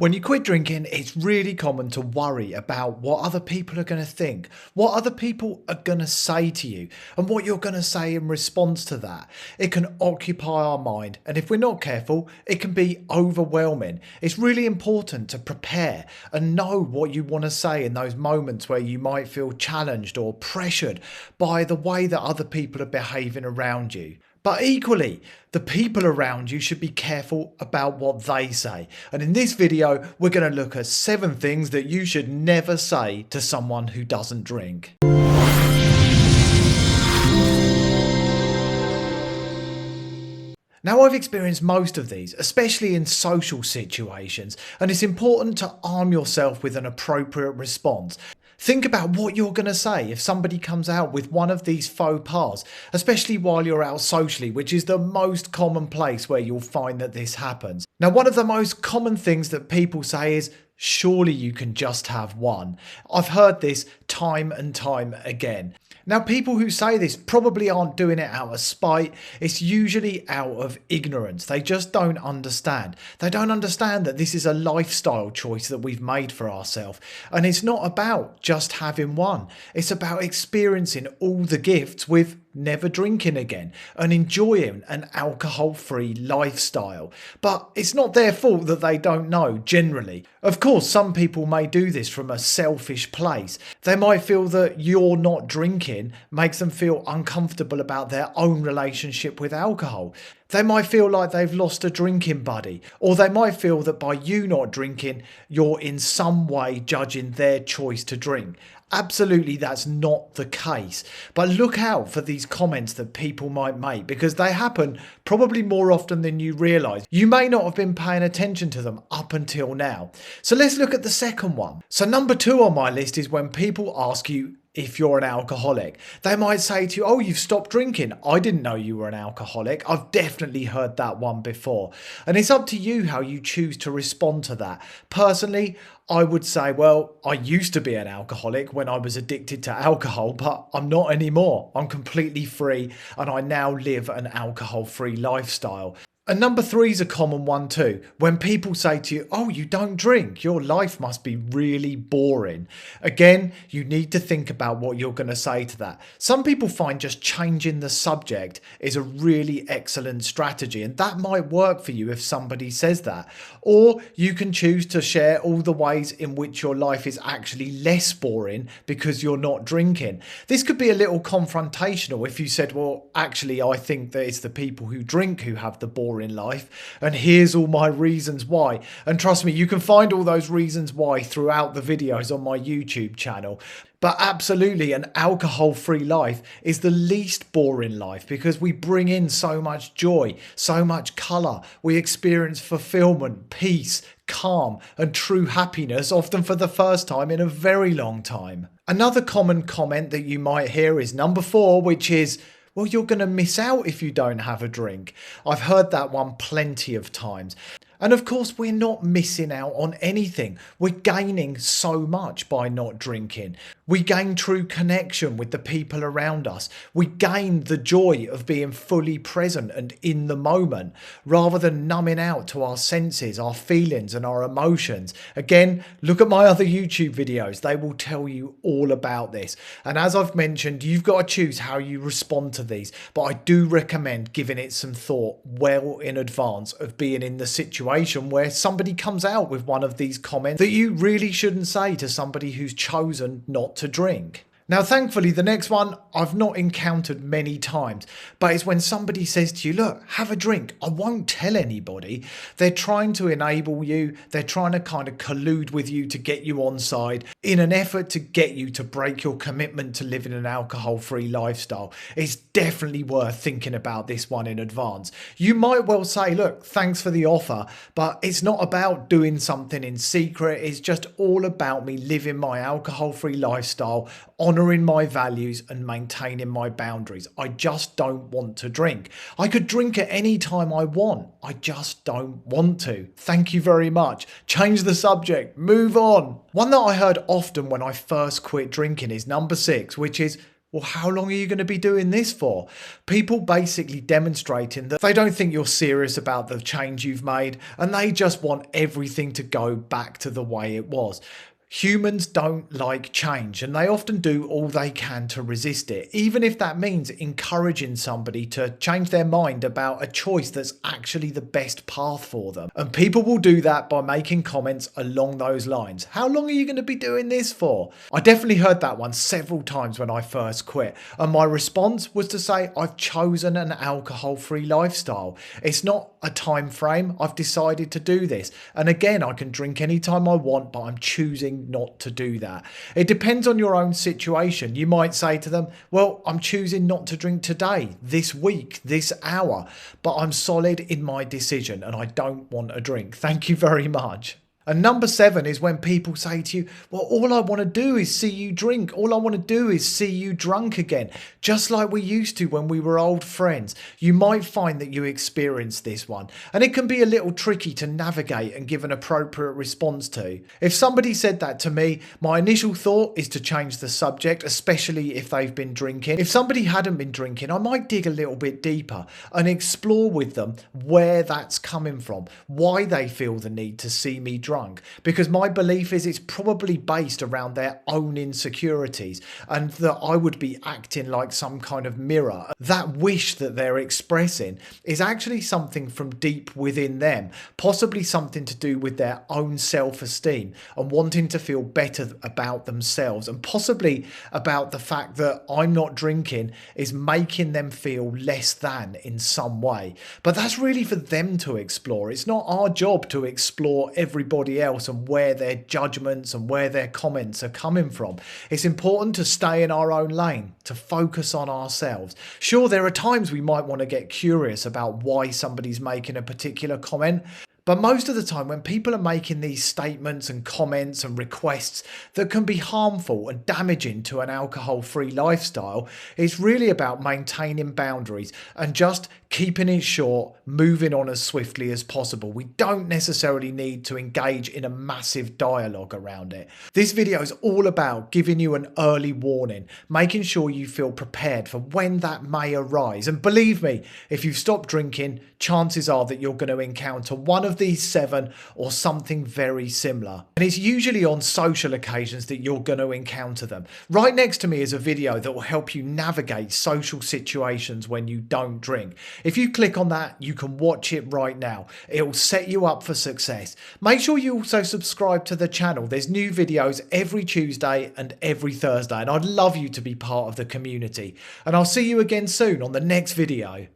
When you quit drinking, it's really common to worry about what other people are going to think, what other people are going to say to you, and what you're going to say in response to that. It can occupy our mind, and if we're not careful, it can be overwhelming. It's really important to prepare and know what you want to say in those moments where you might feel challenged or pressured by the way that other people are behaving around you. But equally, the people around you should be careful about what they say. And in this video, we're going to look at 7 things that you should never say to someone who doesn't drink. Now, I've experienced most of these, especially in social situations, and it's important to arm yourself with an appropriate response. Think about what you're going to say if somebody comes out with one of these faux pas, especially while you're out socially, which is the most common place where you'll find that this happens. Now, one of the most common things that people say is, surely you can just have one. I've heard this time and time again. Now, people who say this probably aren't doing it out of spite. It's usually out of ignorance. They just don't understand. They don't understand that this is a lifestyle choice that we've made for ourselves. And it's not about just having one. It's about experiencing all the gifts with never drinking again and enjoying an alcohol-free lifestyle. But it's not their fault that they don't know generally. Of course, some people may do this from a selfish place. They might feel that you're not drinking makes them feel uncomfortable about their own relationship with alcohol. They might feel like they've lost a drinking buddy, or they might feel that by you not drinking, you're in some way judging their choice to drink. Absolutely, that's not the case. But look out for these comments that people might make, because they happen probably more often than you realise. You may not have been paying attention to them up until now. So let's look at the second one. So number 2 on my list is when people ask you if you're an alcoholic. They might say to you, oh, you've stopped drinking. I didn't know you were an alcoholic. I've definitely heard that one before. And it's up to you how you choose to respond to that. Personally, I would say, well, I used to be an alcoholic when I was addicted to alcohol, but I'm not anymore. I'm completely free and I now live an alcohol-free lifestyle. And number 3 is a common one too. When people say to you, oh, you don't drink, your life must be really boring. Again, you need to think about what you're going to say to that. Some people find just changing the subject is a really excellent strategy, and that might work for you if somebody says that. Or you can choose to share all the ways in which your life is actually less boring because you're not drinking. This could be a little confrontational if you said, well, actually, I think that it's the people who drink who have the boring life, and here's all my reasons why. And trust me, you can find all those reasons why throughout the videos on my YouTube channel. But absolutely, an alcohol-free life is the least boring life because we bring in so much joy, so much colour. We experience fulfillment, peace, calm and true happiness, often for the first time in a very long time. Another common comment that you might hear is number 4, which is, well, you're going to miss out if you don't have a drink. I've heard that one plenty of times. And of course, we're not missing out on anything. We're gaining so much by not drinking. We gain true connection with the people around us. We gain the joy of being fully present and in the moment, rather than numbing out to our senses, our feelings and our emotions. Again, look at my other YouTube videos. They will tell you all about this. And as I've mentioned, you've got to choose how you respond to these. But I do recommend giving it some thought well in advance of being in the situation where somebody comes out with one of these comments that you really shouldn't say to somebody who's chosen not to drink. Now, thankfully, the next one I've not encountered many times, but it's when somebody says to you, look, have a drink. I won't tell anybody. They're trying to enable you. They're trying to kind of collude with you to get you on side in an effort to get you to break your commitment to living an alcohol-free lifestyle. It's definitely worth thinking about this one in advance. You might well say, look, thanks for the offer, but it's not about doing something in secret. It's just all about me living my alcohol-free lifestyle, honouring my values and maintaining my boundaries. I just don't want to drink. I could drink at any time I want. I just don't want to. Thank you very much. Change the subject. Move on. One that I heard often when I first quit drinking is number 6, which is, Well, how long are you going to be doing this for? People basically demonstrating that they don't think you're serious about the change you've made and they just want everything to go back to the way it was. Humans don't like change and they often do all they can to resist it, even if that means encouraging somebody to change their mind about a choice that's actually the best path for them. And people will do that by making comments along those lines. How long are you going to be doing this for? I definitely heard that one several times when I first quit. And my response was to say, I've chosen an alcohol-free lifestyle. It's not a time frame. I've decided to do this. And again, I can drink anytime I want, but I'm choosing not to do that. It depends on your own situation. You might say to them, well, I'm choosing not to drink today, this week, this hour, but I'm solid in my decision and I don't want a drink. Thank you very much. And number 7 is when people say to you, well, all I want to do is see you drink. All I want to do is see you drunk again, just like we used to when we were old friends. You might find that you experience this one, and it can be a little tricky to navigate and give an appropriate response to. If somebody said that to me, my initial thought is to change the subject, especially if they've been drinking. If somebody hadn't been drinking, I might dig a little bit deeper and explore with them where that's coming from, why they feel the need to see me drunk. Because my belief is it's probably based around their own insecurities and that I would be acting like some kind of mirror. That wish that they're expressing is actually something from deep within them, possibly something to do with their own self-esteem and wanting to feel better about themselves, and possibly about the fact that I'm not drinking is making them feel less than in some way. But that's really for them to explore. It's not our job to explore everybody else and where their judgments and where their comments are coming from. It's important to stay in our own lane, to focus on ourselves. Sure, there are times we might want to get curious about why somebody's making a particular comment, but most of the time when people are making these statements and comments and requests that can be harmful and damaging to an alcohol-free lifestyle, it's really about maintaining boundaries and just keeping it short, moving on as swiftly as possible. We don't necessarily need to engage in a massive dialogue around it. This video is all about giving you an early warning, making sure you feel prepared for when that may arise. And believe me, if you've stopped drinking, chances are that you're going to encounter one of these 7 or something very similar. And it's usually on social occasions that you're going to encounter them. Right next to me is a video that will help you navigate social situations when you don't drink. If you click on that, you can watch it right now. It will set you up for success. Make sure you also subscribe to the channel. There's new videos every Tuesday and every Thursday, and I'd love you to be part of the community. And I'll see you again soon on the next video.